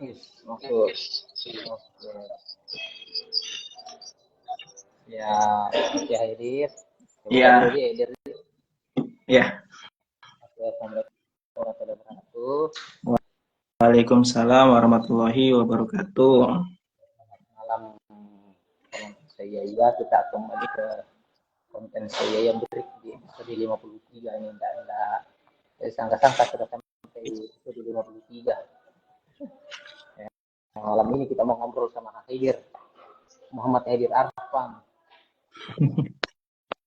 Yes, masuk. Oke. Ya, ya Hadir. Buka dulu Ya, dia, Hadir. ya. Assalamualaikum warahmatullahi wabarakatuh. Waalaikumsalam warahmatullahi wabarakatuh. Malam teman saya ya, kita kembali ke konten saya yang break di episode 53 ini. Enggak sangka-sangka sudah sampai episode 53. Ya, malam ini kita mau ngobrol sama Hadir, Muhammad Hadir Arfan.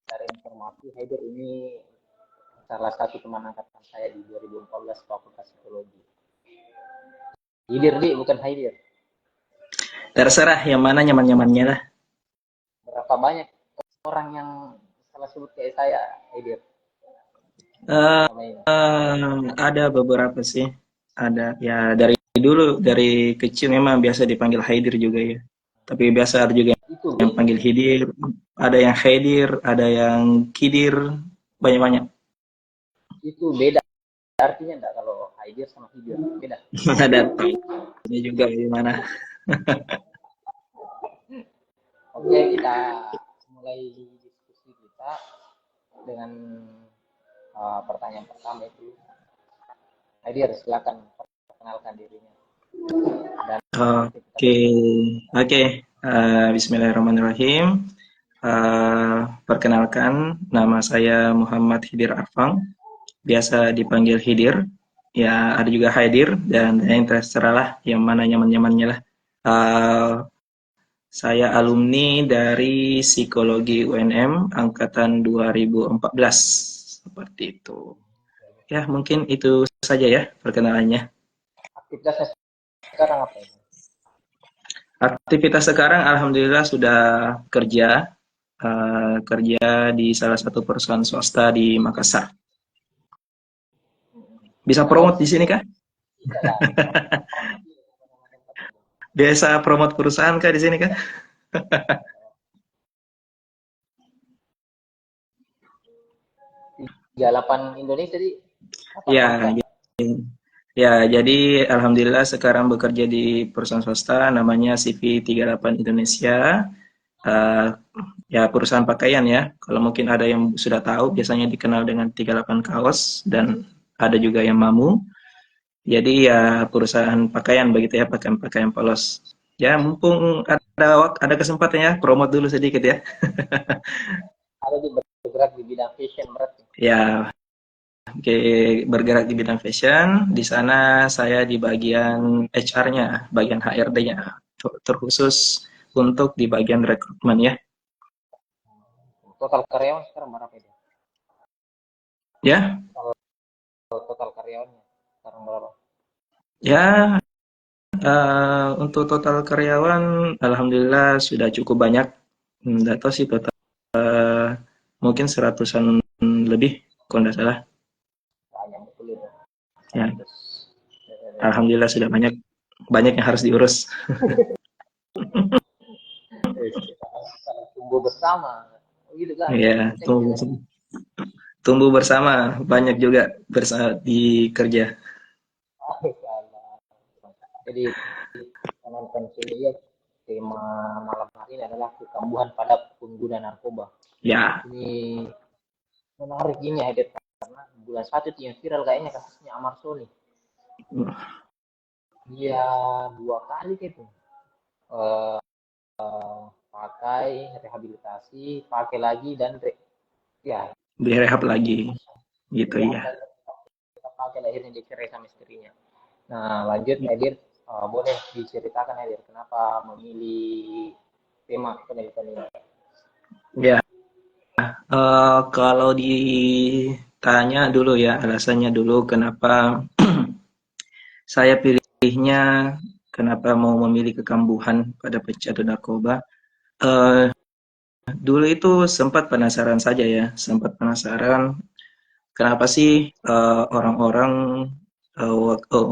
Dari informasi, Hadir ini salah satu teman angkatan saya di 2014 Fakultas Psikologi. Hadir, bukan Hadir. Terserah yang mana nyaman-nyamannya lah. Berapa banyak orang yang salah sebut kayak saya, Hadir? Eh, Sama ini. ada beberapa sih. Ada ya dari dulu dari kecil memang biasa dipanggil Haidir juga ya. Tapi biasa ada juga Itu yang panggil Hidir, ada yang Haidir, ada yang Kidir, banyak-banyak. itu beda artinya enggak kalau Hadir sama Hadir? Beda. Ada ini juga gimana? Oke, kita mulai diskusi kita dengan pertanyaan pertama itu. Hadir, silakan perkenalkan dirinya dan Oke, oke. Bismillahirrahmanirrahim. Perkenalkan, nama saya Muhammad Hidir Arfang, biasa dipanggil Hidir. Ya, ada juga Haidir dan yang terserah lah, yang mana nyaman-nyamannya lah. Uh, saya alumni dari Psikologi UNM angkatan 2014, seperti itu. Ya, mungkin itu saja ya perkenalannya. aktivitasnya sekarang apa ini? Aktivitas sekarang alhamdulillah sudah kerja di salah satu perusahaan swasta di Makassar. Bisa Kalau promote di sini kah? tidak lah, Biasa promote perusahaan kah di sini kah? 38 Indonesia di apa Ya, bangsa? ya, jadi alhamdulillah sekarang bekerja di perusahaan swasta namanya CV 38 Indonesia. Uh, ya perusahaan pakaian ya. Kalau mungkin ada yang sudah tahu, biasanya dikenal dengan 38 kaos dan ada juga yang mamu. Jadi ya perusahaan pakaian begitu ya, pakaian-pakaian polos. Ya mumpung ada kesempatan ya, promote dulu sedikit ya. Ada di bergerak di bidang fashion berarti. Ya, oke, bergerak di bidang fashion. Di sana saya di bagian HR-nya, bagian HRD-nya, terkhusus untuk di bagian rekrutmen ya. Total karyawan sekarang berapa itu? Ya, Total karyawannya sekarang berapa? ya untuk total karyawan, alhamdulillah sudah cukup banyak. Nggak tahu sih total, mungkin seratusan lebih, kalau nggak salah. Banyak betul itu. Ya, 100. alhamdulillah sudah banyak, banyak yang harus diurus. Kita tumbuh bersama. Gitu kan? Ya, Penting tumbuh, juga. tumbuh bersama, banyak juga bersama di kerja. Jadi penonton sini ya, tema malam hari ini adalah kekambuhan pada pengguna narkoba. Ya, Ini menarik ini ya, karena bulan satu itu yang viral kayaknya kasusnya Amar Soni. Dia 2 kali gitu. Eh, pakai rehabilitasi, pakai lagi dan ya direhab lagi, gitu direhab ya. lagi, kita pakai akhirnya dicerai sama istrinya. Nah lanjut Edir, boleh diceritakan Edir kenapa memilih tema penelitian ini? Ya, kalau ditanya dulu ya alasannya dulu kenapa saya pilihnya, kenapa mau memilih kekambuhan pada pecandu narkoba. Eh, Dulu itu sempat penasaran saja ya, sempat penasaran kenapa sih orang-orang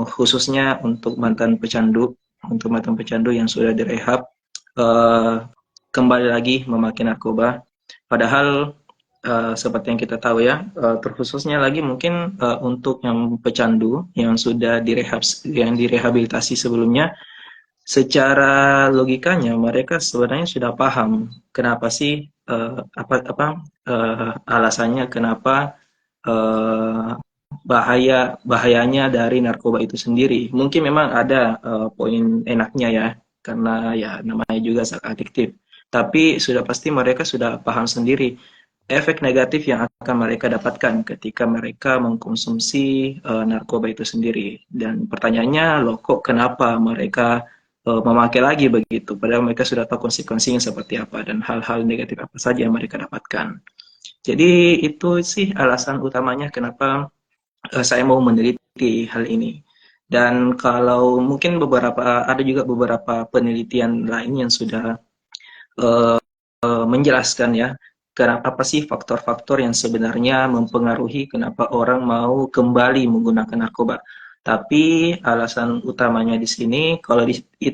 khususnya untuk mantan pecandu yang sudah direhab, eh, kembali lagi memakai narkoba. Padahal seperti yang kita tahu ya, terkhususnya lagi mungkin untuk yang pecandu yang sudah direhabilitasi sebelumnya, secara logikanya mereka sebenarnya sudah paham kenapa sih alasannya kenapa eh, bahayanya dari narkoba itu sendiri. Mungkin memang ada poin enaknya ya, karena ya namanya juga sangat adiktif. Tapi sudah pasti mereka sudah paham sendiri efek negatif yang akan mereka dapatkan ketika mereka mengkonsumsi narkoba itu sendiri. Dan pertanyaannya, loh kok kenapa mereka memakai lagi begitu? Padahal mereka sudah tahu konsekuensinya seperti apa dan hal-hal negatif apa saja yang mereka dapatkan. Jadi itu sih alasan utamanya kenapa saya mau meneliti hal ini. Dan kalau mungkin ada juga beberapa penelitian lain yang sudah menjelaskan ya, kenapa apa sih faktor-faktor yang sebenarnya mempengaruhi kenapa orang mau kembali menggunakan narkoba. Tapi alasan utamanya di sini, kalau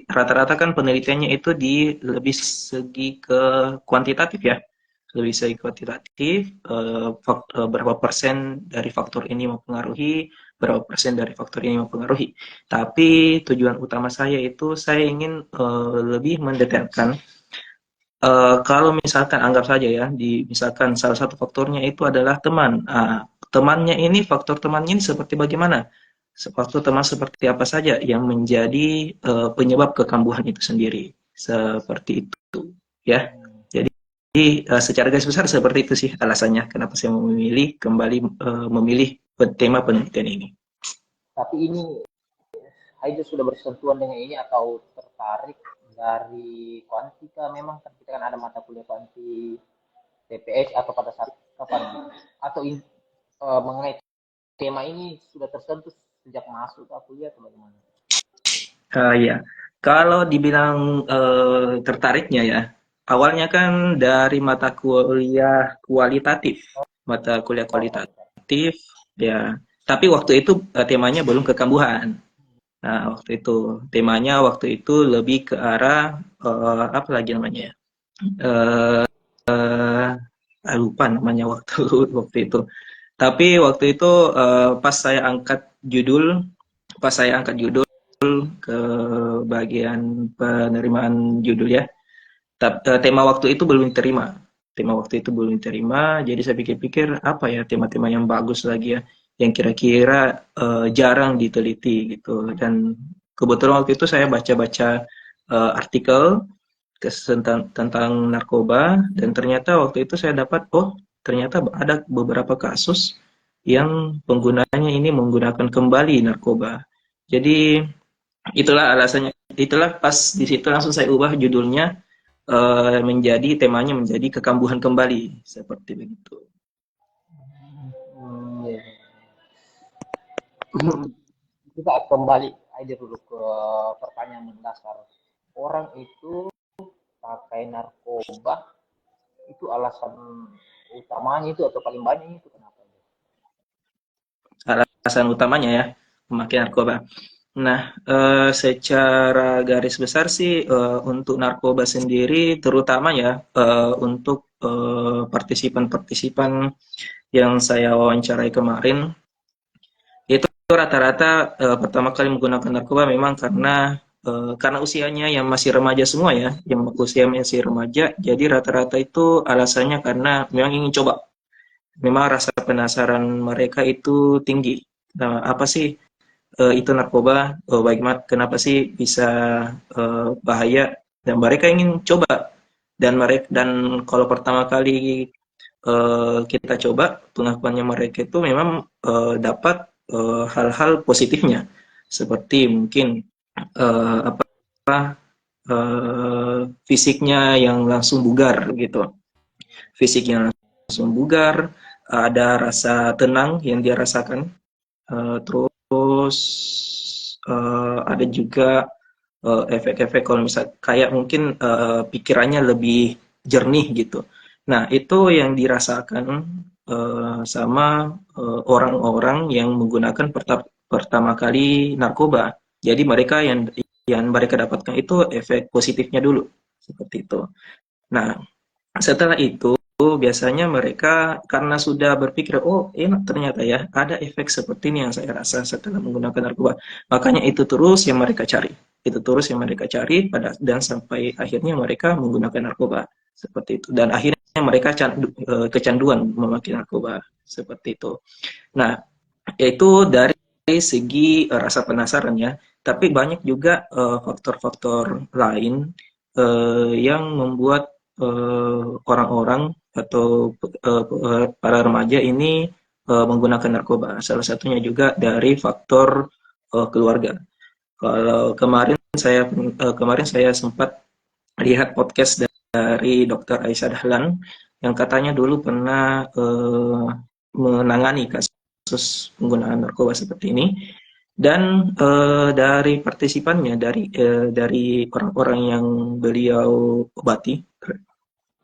rata-rata kan penelitiannya itu di lebih segi ke kuantitatif ya, lebih segi kuantitatif, berapa persen dari faktor ini mempengaruhi, berapa persen dari faktor ini mempengaruhi. Tapi tujuan utama saya itu saya ingin lebih mendetailkan. Kalau misalkan anggap saja ya, misalkan salah satu faktornya itu adalah teman. Temannya ini, faktor temannya ini seperti bagaimana? Faktor teman seperti apa saja yang menjadi penyebab kekambuhan itu sendiri. Seperti itu, ya. Jadi secara garis besar seperti itu sih alasannya kenapa saya memilih tema penelitian ini. Tapi ini Aida sudah bersentuhan dengan ini atau tertarik dari kuantika? Memang kan kita kan ada mata kuliah kuanti TPS atau pada saat kapan? Atau mengenai tema ini sudah tersentuh sejak masuk ke kuliah atau bagaimana? Ya, kalau dibilang tertariknya ya, awalnya kan dari mata kuliah kualitatif, mata kuliah Oh, kualitas. kualitatif, ya. Tapi waktu itu temanya belum kekambuhan. Nah, waktu itu lebih ke arah apa lagi namanya ya? Lupa namanya waktu waktu itu. Tapi waktu itu pas saya angkat judul ke bagian penerimaan judul ya. Tema waktu itu belum diterima. Tema waktu itu belum diterima, jadi saya pikir-pikir apa ya tema-tema yang bagus lagi ya, yang kira-kira jarang diteliti gitu. Dan kebetulan waktu itu saya baca-baca artikel tentang narkoba, dan ternyata waktu itu saya dapat, oh ternyata ada beberapa kasus yang penggunanya ini menggunakan kembali narkoba. Jadi itulah alasannya, itulah pas di situ langsung saya ubah judulnya temanya menjadi kekambuhan kembali, seperti begitu. Iya. Kita kembali aja dulu ke pertanyaan mendasar. Orang itu pakai narkoba itu alasan utamanya itu atau paling banyak itu kenapa? Alasan utamanya ya memakai narkoba. Nah, secara garis besar sih untuk narkoba sendiri, terutama ya untuk partisipan-partisipan yang saya wawancarai kemarin, itu rata-rata pertama kali menggunakan narkoba memang karena usianya yang masih remaja semua ya, yang usia masih remaja, jadi rata-rata itu alasannya karena memang ingin coba. Memang rasa penasaran mereka itu tinggi. Nah, apa sih itu narkoba? Bagaimana? Kenapa sih bisa bahaya? Dan mereka ingin coba. Dan kalau pertama kali kita coba, pengakuannya mereka itu memang dapat hal-hal positifnya, seperti mungkin apa fisiknya yang langsung bugar gitu, fisik yang langsung bugar, ada rasa tenang yang dia rasakan, terus ada juga efek-efek kalau misal kayak mungkin pikirannya lebih jernih gitu. Nah, itu yang dirasakan sama orang-orang yang menggunakan pertama kali narkoba. Jadi yang mereka dapatkan itu efek positifnya dulu, seperti itu. Nah, setelah itu biasanya mereka karena sudah berpikir, oh enak ternyata ya, ada efek seperti ini yang saya rasa setelah menggunakan narkoba. Makanya itu terus yang mereka cari. Itu terus yang mereka cari dan sampai akhirnya mereka menggunakan narkoba seperti itu. Dan akhirnya mereka kecanduan memakai narkoba seperti itu. Nah, itu dari segi rasa penasaran ya. Tapi banyak juga faktor-faktor lain yang membuat orang-orang atau para remaja ini menggunakan narkoba. Salah satunya juga dari faktor keluarga. Kalau kemarin saya sempat lihat podcast dari Dr. Aisyah Dahlan yang katanya dulu pernah menangani kasus penggunaan narkoba seperti ini, dan dari partisipannya dari orang-orang yang beliau obati,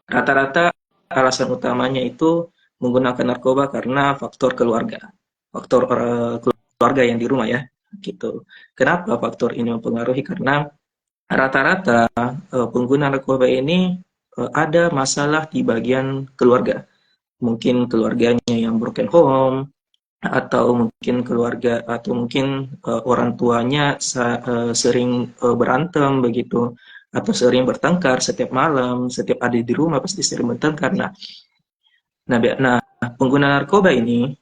rata-rata alasan utamanya itu menggunakan narkoba karena faktor keluarga, faktor keluarga yang di rumah ya, gitu. Kenapa faktor ini mempengaruhi? Karena rata-rata pengguna narkoba ini ada masalah di bagian keluarga. Mungkin keluarganya yang broken home, atau mungkin keluarga, atau mungkin orang tuanya sering berantem begitu, atau sering bertengkar setiap malam, setiap ada di rumah pasti sering bertengkar. Nah, pengguna narkoba ini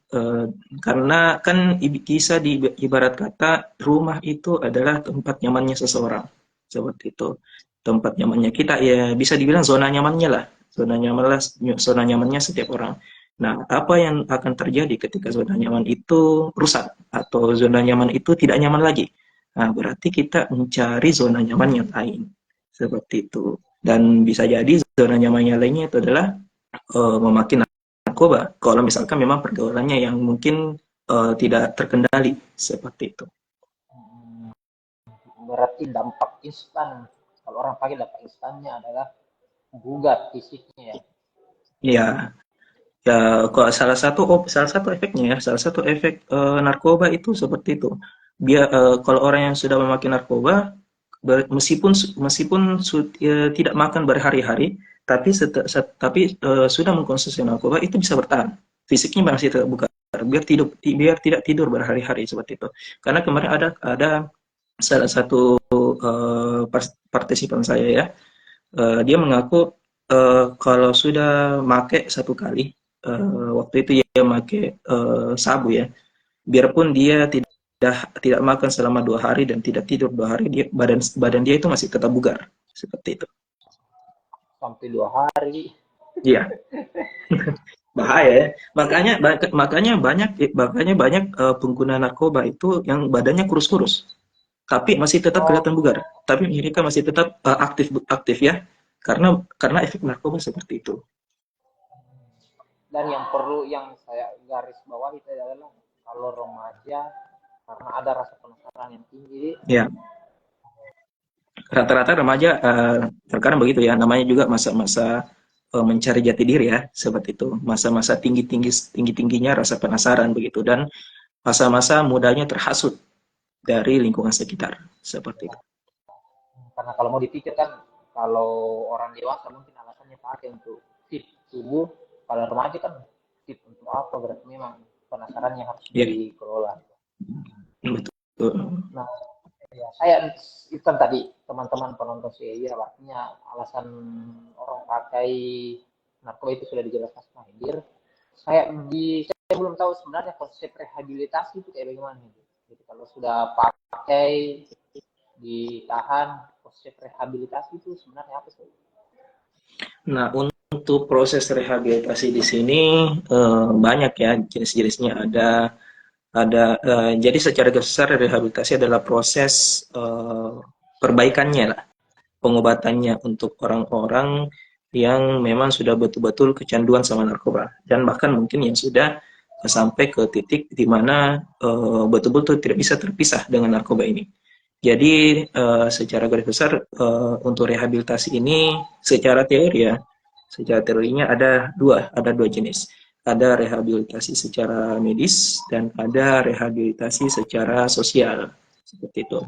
karena kan bisa ibarat kata rumah itu adalah tempat nyamannya seseorang, seperti itu. Tempat nyamannya kita ya bisa dibilang zona nyamannya lah, zona nyamannya setiap orang. Nah, apa yang akan terjadi ketika zona nyaman itu rusak atau zona nyaman itu tidak nyaman lagi? Nah, berarti kita mencari zona nyaman yang lain, seperti itu. Dan bisa jadi zona nyaman yang lainnya itu adalah memakai narkoba, kalau misalkan memang pergaulannya yang mungkin tidak terkendali seperti itu. Berarti dampak instan, kalau orang pakai dampak instannya adalah bugar fisiknya ya. Iya, ya kalau salah satu efeknya ya, salah satu efek narkoba itu seperti itu. Kalau orang yang sudah memakai narkoba, meskipun tidak makan berhari-hari, tapi sudah mengkonsumsi narkoba itu bisa bertahan. Fisiknya masih tetap bugar, biar tidak tidur berhari-hari seperti itu. Karena kemarin ada salah satu partisipan saya ya, dia mengaku kalau sudah make satu kali, waktu itu dia make sabu ya, biarpun dia tidak makan selama 2 hari dan tidak tidur 2 hari, badan dia itu masih tetap bugar seperti itu. Sampai 2 hari. Iya, bahaya ya. Makanya banyak pengguna narkoba itu yang badannya kurus-kurus, tapi masih tetap Oh, kelihatan bugar. Tapi mereka masih tetap aktif ya, karena efek narkoba seperti itu. dan yang perlu yang saya garis bawah itu adalah kalau remaja karena ada rasa penasaran yang tinggi, Ya, rata-rata remaja terkadang begitu ya. Namanya juga masa-masa mencari jati diri ya, seperti itu. Masa-masa tingginya rasa penasaran begitu, dan masa-masa mudanya terhasut dari lingkungan sekitar seperti itu. karena kalau mau dipikir kan kalau orang dewasa mungkin alasannya pakai untuk fit tubuh, kalau remaja kan fit untuk apa, berarti memang penasarannya harus Ya, dikelola. betul. Nah, ya, saya itu kan tadi teman-teman penonton saya artinya alasan orang pakai narkoba itu sudah dijelaskan sama Hendir. Saya belum tahu sebenarnya konsep rehabilitasi itu kayak bagaimana. Jadi kalau sudah pakai ditahan, konsep rehabilitasi itu sebenarnya apa sih? Nah, untuk proses rehabilitasi di sini banyak ya jenis-jenisnya. Jadi secara besar rehabilitasi adalah proses perbaikannya lah, pengobatannya untuk orang-orang yang memang sudah betul-betul kecanduan sama narkoba, dan bahkan mungkin yang sudah sampai ke titik di mana betul-betul tidak bisa terpisah dengan narkoba ini. Jadi secara garis besar untuk rehabilitasi ini secara teorinya ada dua jenis. Ada rehabilitasi secara medis dan ada rehabilitasi secara sosial seperti itu.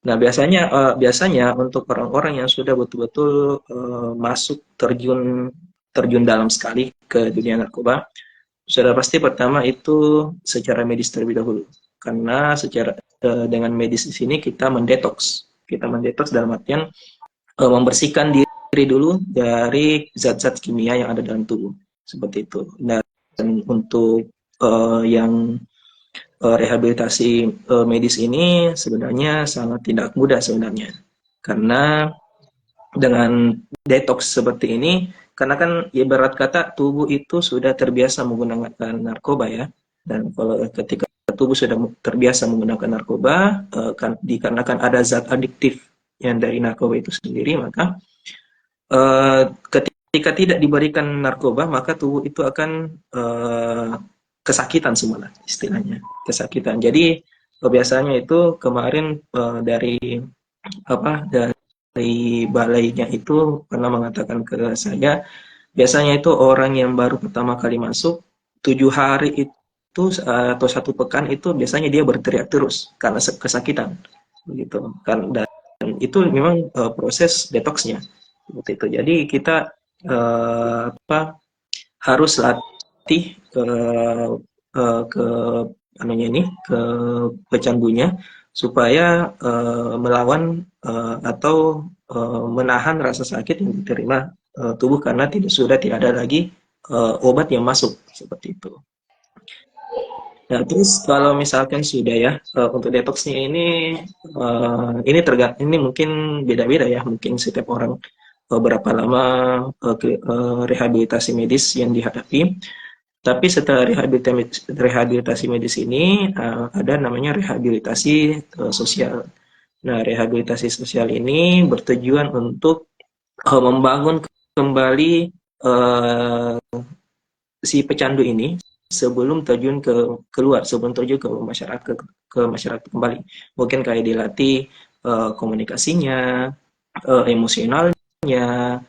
Nah, biasanya untuk orang-orang yang sudah betul-betul masuk terjun terjun dalam sekali ke dunia narkoba, sudah pasti pertama itu secara medis terlebih dahulu. Karena secara dengan medis di sini kita mendetoks. Kita mendetoks dalam artian membersihkan diri dulu dari zat-zat kimia yang ada dalam tubuh. Seperti itu. Dan untuk yang rehabilitasi medis ini sebenarnya sangat tidak mudah sebenarnya. Karena dengan detox seperti ini, karena kan ibarat kata tubuh itu sudah terbiasa menggunakan narkoba ya, dan kalau ketika tubuh sudah terbiasa menggunakan narkoba, kan dikarenakan ada zat adiktif yang dari narkoba itu sendiri, maka ketika tidak diberikan narkoba, maka tubuh itu akan kesakitan semula istilahnya, kesakitan. Jadi biasanya itu kemarin dari apa dari balainya itu pernah mengatakan ke saya, biasanya itu orang yang baru pertama kali masuk 7 hari itu atau 1 pekan itu biasanya dia berteriak terus karena kesakitan, begitu kan. Dan itu memang proses detoxnya seperti itu. Jadi kita harus latih ke anunya ini, ke pecandunya, supaya melawan atau menahan rasa sakit yang diterima tubuh karena sudah tidak ada lagi obat yang masuk seperti itu. Nah, terus kalau misalkan sudah ya untuk detoxnya ini mungkin beda-beda ya, mungkin setiap orang berapa lama rehabilitasi medis yang dihadapi. Tapi setelah rehabilitasi medis ini ada namanya rehabilitasi sosial. Nah, rehabilitasi sosial ini bertujuan untuk membangun kembali uh, si pecandu ini sebelum terjun sebelum terjun ke masyarakat kembali. Mungkin kayak dilatih komunikasinya, emosionalnya,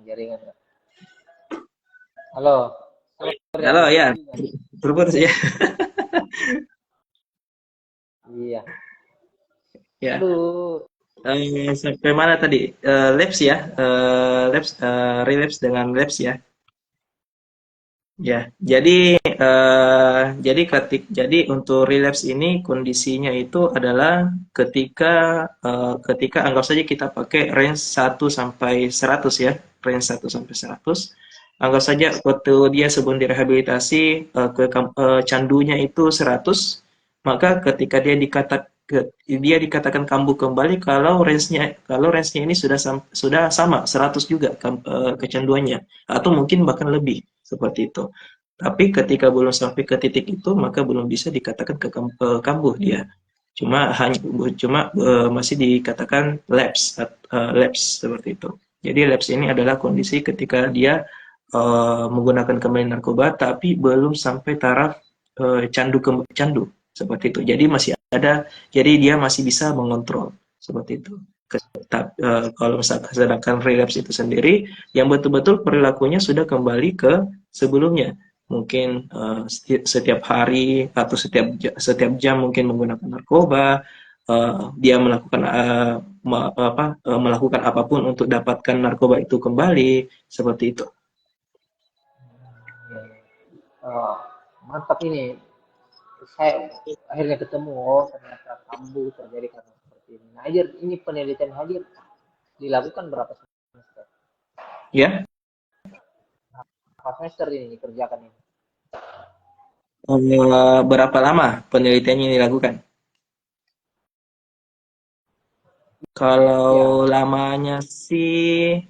jaringan. Halo. Sorry, Halo ada ya, juga. berputus ya. Iya. Ya. Aduh. Sampai mana tadi? Labs ya, labs, relapse dengan labs ya. Ya, jadi untuk relapse ini kondisinya itu adalah ketika anggap saja kita pakai range 1 sampai 100 ya, range 1 sampai 100. Anggap saja waktu dia sebelum direhabilitasi candunya itu 100, maka ketika dia dikatakan kambuh kembali kalau range-nya ini sudah sama 100 juga kecanduannya, atau mungkin bahkan lebih seperti itu. Tapi ketika belum sampai ke titik itu, maka belum bisa dikatakan kambuh dia. Cuma masih dikatakan lapse seperti itu. Jadi lapse ini adalah kondisi ketika dia menggunakan kembali narkoba, tapi belum sampai taraf candu seperti itu. Jadi dia masih bisa mengontrol seperti itu. Kalau misalkan sedangkan relapse itu sendiri, yang betul-betul perilakunya sudah kembali ke sebelumnya. Mungkin setiap hari atau setiap jam mungkin menggunakan narkoba, dia melakukan apapun untuk dapatkan narkoba itu kembali, seperti itu. Oh, mantap ini. Saya akhirnya ketemu, oh ternyata kambuh terjadi karena seperti ini. Nah, Hadir, ini penelitian Hadir dilakukan berapa semester? Ya, Berapa semester ini dikerjakan ini? berapa lama penelitiannya dilakukan? Ya, Kalau lamanya sih,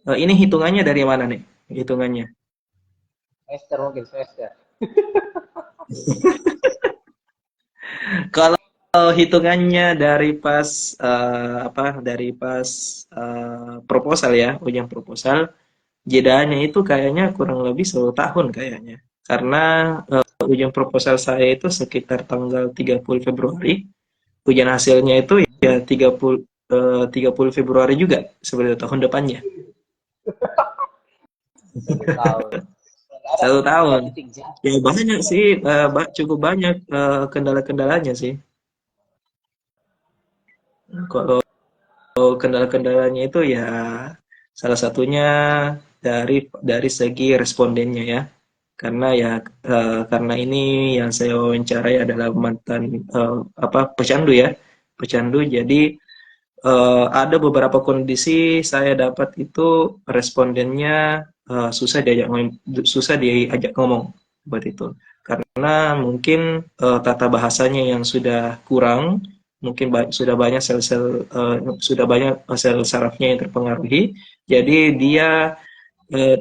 ini hitungannya dari mana nih? Hitungannya. semester mungkin semester. Kalau hitungannya dari pas proposal ya, ujian proposal, jedanya itu kayaknya kurang lebih 1 tahun kayaknya. Karena ujian proposal saya itu sekitar tanggal 30 Februari, ujian hasilnya itu ya 30 Februari juga seperti tahun depannya. 1 tahun. Nggak ada, 1 tahun. titik jatuh. Ya banyak sih, cukup banyak kendala-kendalanya sih. Kalau kendala-kendalanya itu ya salah satunya dari segi respondennya ya. Karena karena ini yang saya wawancarai adalah mantan pecandu ya. Pecandu, jadi ada beberapa kondisi saya dapat itu respondennya susah diajak ngomong buat itu. Karena mungkin tata bahasanya yang sudah kurang, mungkin sudah banyak sel sarafnya yang terpengaruhi, jadi dia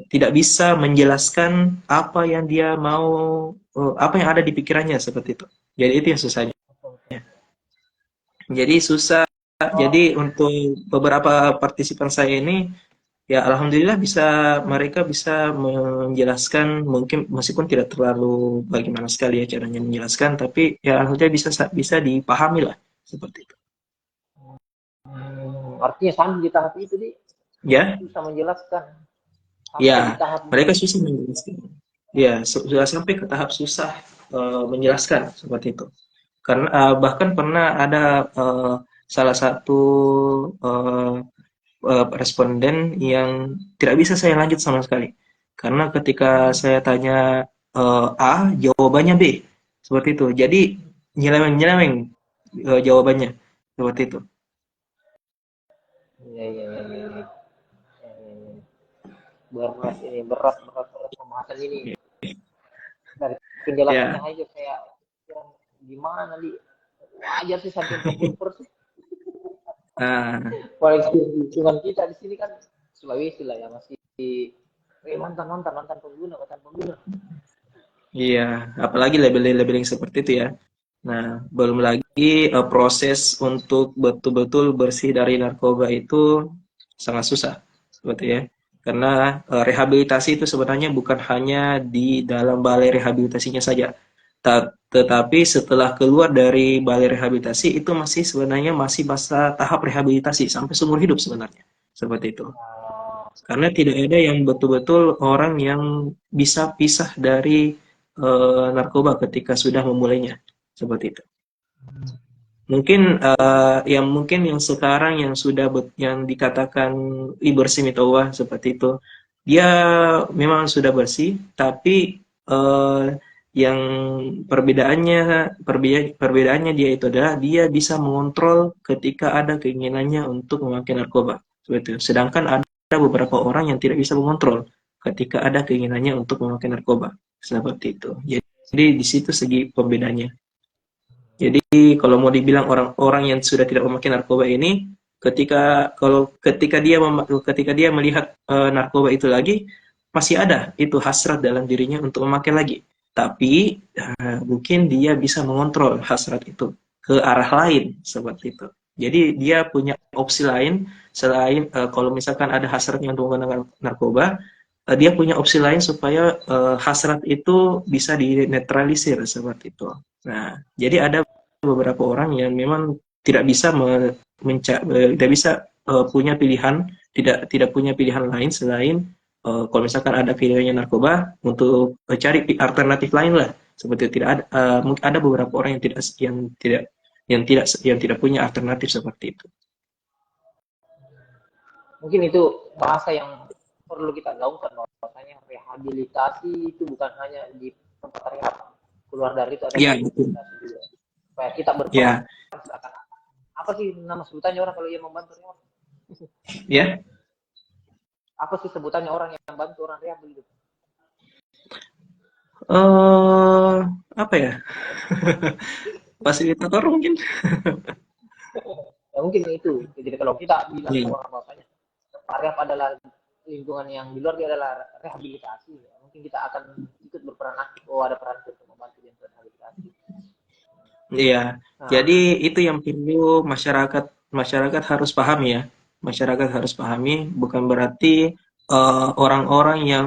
tidak bisa menjelaskan apa yang ada di pikirannya seperti itu. Jadi itu yang susahnya. Jadi susah. Jadi Oh, untuk beberapa partisipan saya ini, ya alhamdulillah mereka bisa menjelaskan, mungkin meskipun tidak terlalu bagaimana sekali ya caranya menjelaskan, tapi ya alhamdulillah bisa dipahami lah seperti itu. artinya sampai di tahap itu di Ya, susah menjelaskan. Sampai di ya tahap mereka begitu. susah menjelaskan. Ya, sudah sampai ke tahap susah menjelaskan seperti itu. Karena bahkan pernah ada salah satu eh, responden yang tidak bisa saya lanjut sama sekali. Karena ketika saya tanya A, jawabannya B. Seperti itu. Jadi nyeleweng-nyeleweng jawabannya. Seperti itu. Iya, iya, iya, iya, iya. Iya, iya, iya. Berat ini, berat pembahasan ini. Dari penjelasannya Ya, aja saya yang gimana di wajar sih sampai 40%. nah, Paling cuman kita di sini kan Sulawesi lah ya masih mantan mantan mantan pengguna. iya. Apalagi labeling-labeling seperti itu ya. Nah, belum lagi proses untuk betul-betul bersih dari narkoba itu sangat susah, seperti ya. Karena rehabilitasi itu sebenarnya bukan hanya di dalam balai rehabilitasinya saja, tetapi setelah keluar dari balai rehabilitasi itu sebenarnya masih masa tahap rehabilitasi sampai seumur hidup sebenarnya, seperti itu. Karena tidak ada yang betul-betul orang yang bisa pisah dari narkoba ketika sudah memulainya. Seperti itu. Mungkin yang sekarang yang sudah yang dikatakan bersih mitowah seperti itu, dia memang sudah bersih, tapi yang perbedaannya dia itu adalah dia bisa mengontrol ketika ada keinginannya untuk memakai narkoba, seperti itu. Sedangkan ada beberapa orang yang tidak bisa mengontrol ketika ada keinginannya untuk memakai narkoba, seperti itu. Jadi di situ segi pembedanya. Jadi kalau mau dibilang orang-orang yang sudah tidak memakai narkoba ini, ketika dia melihat narkoba itu lagi, pasti ada itu hasrat dalam dirinya untuk memakai lagi. Tapi mungkin dia bisa mengontrol hasrat itu ke arah lain seperti itu. Jadi dia punya opsi lain selain kalau misalkan ada hasratnya untuk menggunakan narkoba, dia punya opsi lain supaya hasrat itu bisa dinetralisir seperti itu. Nah, jadi ada beberapa orang yang memang tidak bisa tidak bisa punya pilihan, tidak punya pilihan lain selain kalau misalkan ada pilihannya narkoba untuk cari alternatif lain lah. Seperti tidak ada mungkin ada beberapa orang yang tidak punya alternatif seperti itu. Mungkin itu bahasa yang perlu kita gaungkan, bahwasanya rehabilitasi itu bukan hanya di tempat rehab, keluar dari itu ada rehabilitasi juga, supaya kita berperan seakan apa sih nama sebutannya orang kalau ia membantu rehab? Ya. Apa sih sebutannya orang yang bantu orang rehab begitu? Apa ya? Fasilitator mungkin. Ya mungkin itu. Jadi kalau kita bilang orang bahasanya rehab adalah lingkungan yang di luar dia adalah rehabilitasi, ya. Mungkin kita akan ikut berperan aktif. Oh, ada peran untuk membantu dia rehabilitasi. Iya. Nah, jadi itu yang perlu masyarakat harus pahami ya. Masyarakat harus pahami, bukan berarti orang-orang yang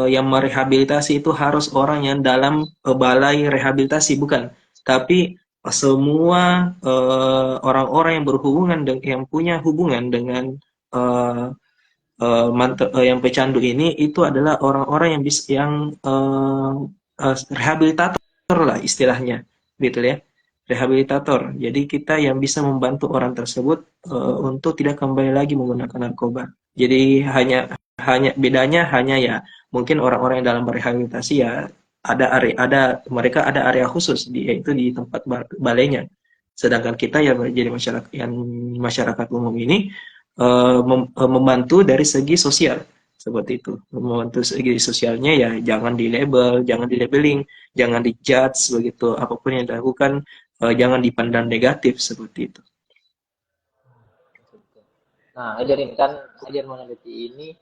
yang merehabilitasi itu harus orang yang dalam balai rehabilitasi, bukan. Tapi semua orang-orang yang berhubungan yang punya hubungan dengan yang pecandu ini itu adalah orang-orang yang rehabilitator lah istilahnya, gitu ya, rehabilitator. Jadi kita yang bisa membantu orang tersebut untuk tidak kembali lagi menggunakan narkoba. Jadi hanya bedanya hanya ya mungkin orang-orang yang dalam berrehabilitasi ya mereka ada area khusus yaitu di tempat balainya. Sedangkan kita ya jadi masyarakat umum ini membantu dari segi sosial seperti itu. Membantu segi sosialnya ya jangan di-labeling, jangan di-judge begitu. Apapun yang dilakukan jangan dipandang negatif seperti itu. Nah, ajar meneliti ini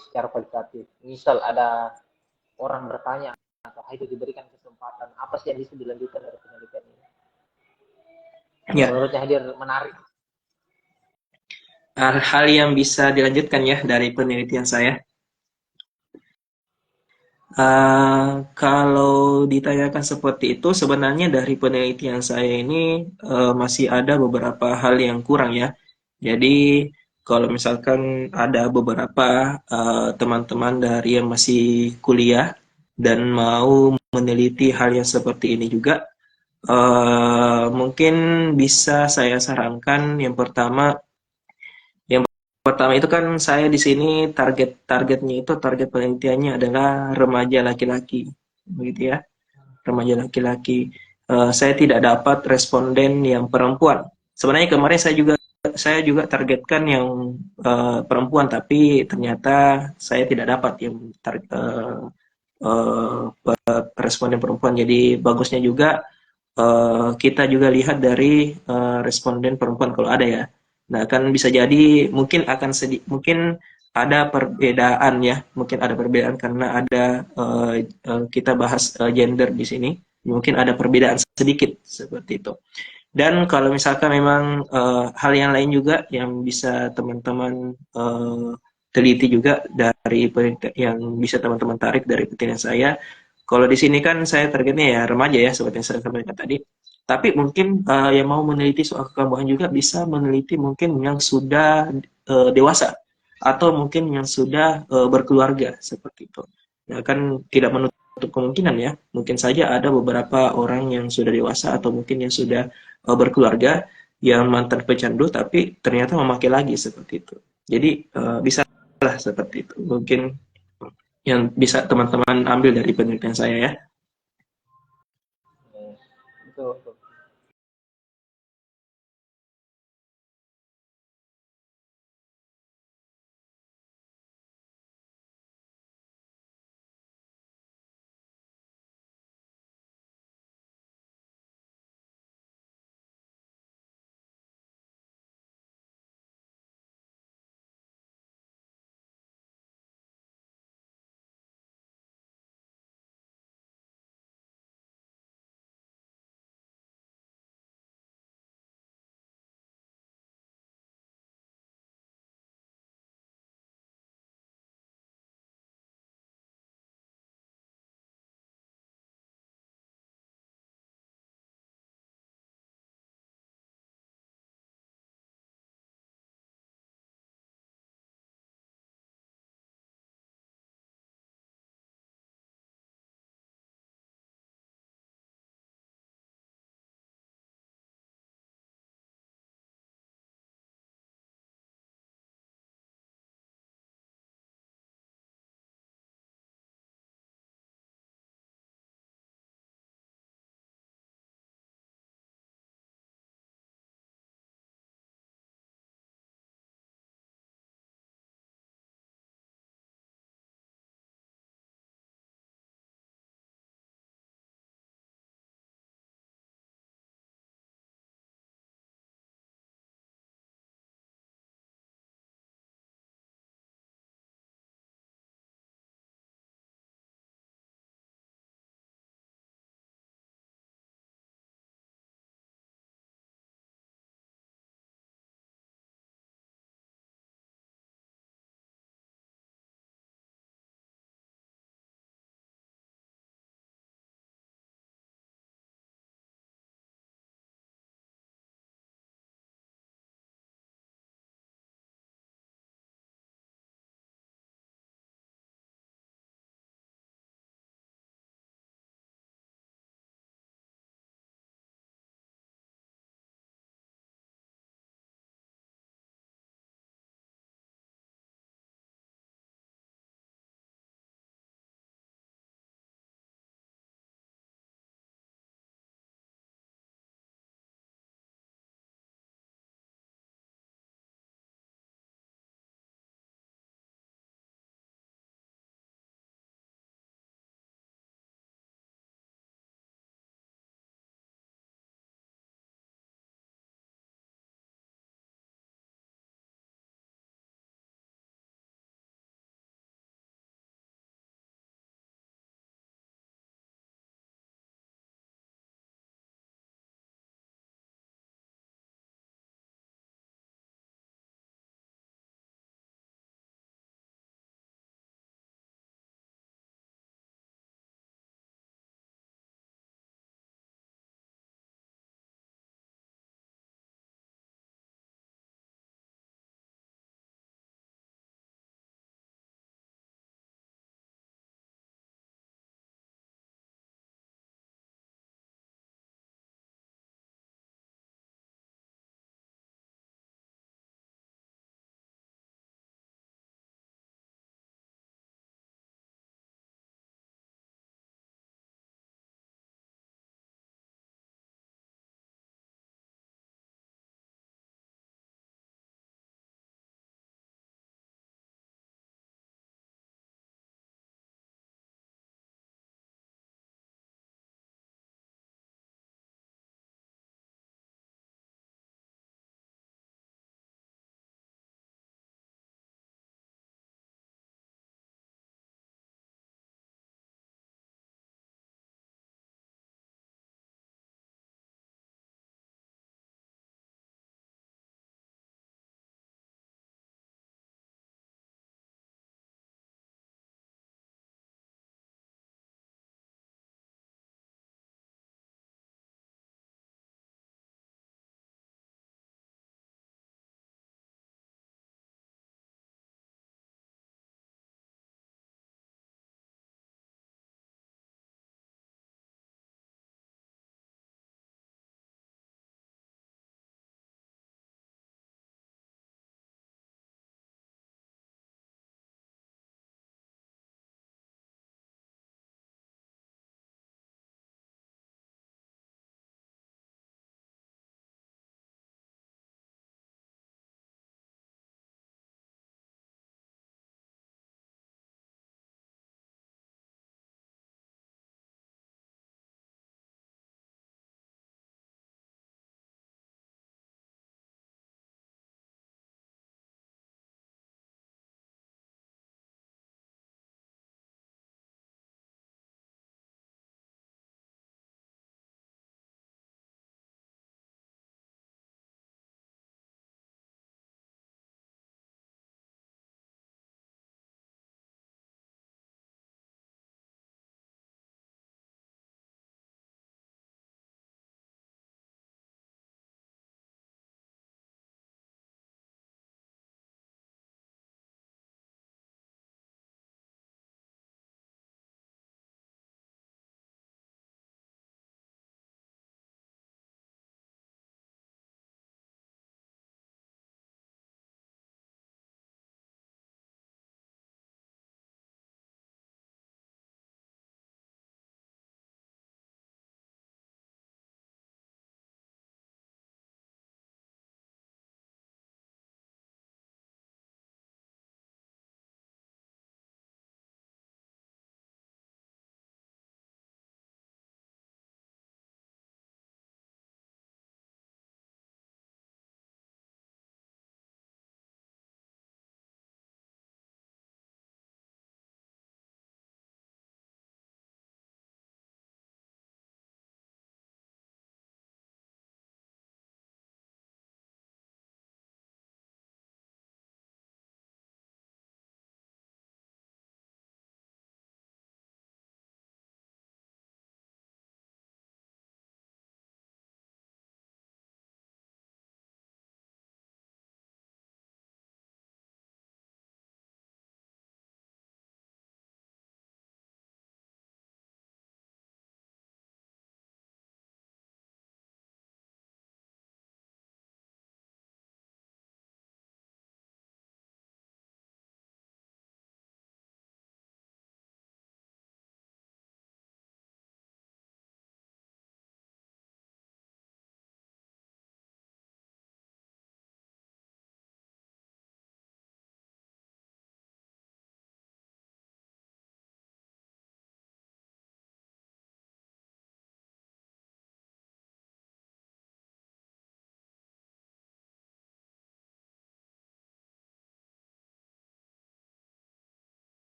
secara kualitatif. Misal ada orang bertanya atau itu diberikan kesempatan, apa sih yang bisa dilanjutkan dari penelitian ini? Ya. Menurutnya hadir menarik. Hal yang bisa dilanjutkan ya dari penelitian saya. Kalau ditanyakan seperti itu, sebenarnya dari penelitian saya ini masih ada beberapa hal yang kurang ya. Jadi kalau misalkan ada beberapa teman-teman dari yang masih kuliah dan mau meneliti hal yang seperti ini juga, mungkin bisa saya sarankan yang pertama itu kan saya di sini target penelitiannya adalah remaja laki-laki, begitu ya, remaja laki-laki. Saya tidak dapat responden yang perempuan. Sebenarnya kemarin saya juga targetkan yang perempuan, tapi ternyata saya tidak dapat yang responden perempuan. Jadi bagusnya juga kita juga lihat dari responden perempuan kalau ada ya. Nah, kan bisa jadi mungkin ada perbedaan ya, mungkin ada perbedaan karena ada kita bahas gender di sini, mungkin ada perbedaan sedikit seperti itu. Dan kalau misalkan memang hal yang lain juga yang bisa teman-teman teliti juga dari yang bisa teman-teman tarik dari penelitian saya. Kalau di sini kan saya targetnya ya remaja ya, seperti yang saya sampaikan tadi. Tapi mungkin yang mau meneliti soal kekambahan juga bisa meneliti mungkin yang sudah dewasa. atau mungkin yang sudah berkeluarga seperti itu. Ya kan tidak menutup kemungkinan ya, mungkin saja ada beberapa orang yang sudah dewasa atau mungkin yang sudah berkeluarga yang mantan pecandu tapi ternyata memakai lagi seperti itu. Jadi bisa lah seperti itu. Mungkin yang bisa teman-teman ambil dari penelitian saya ya. Betul, betul.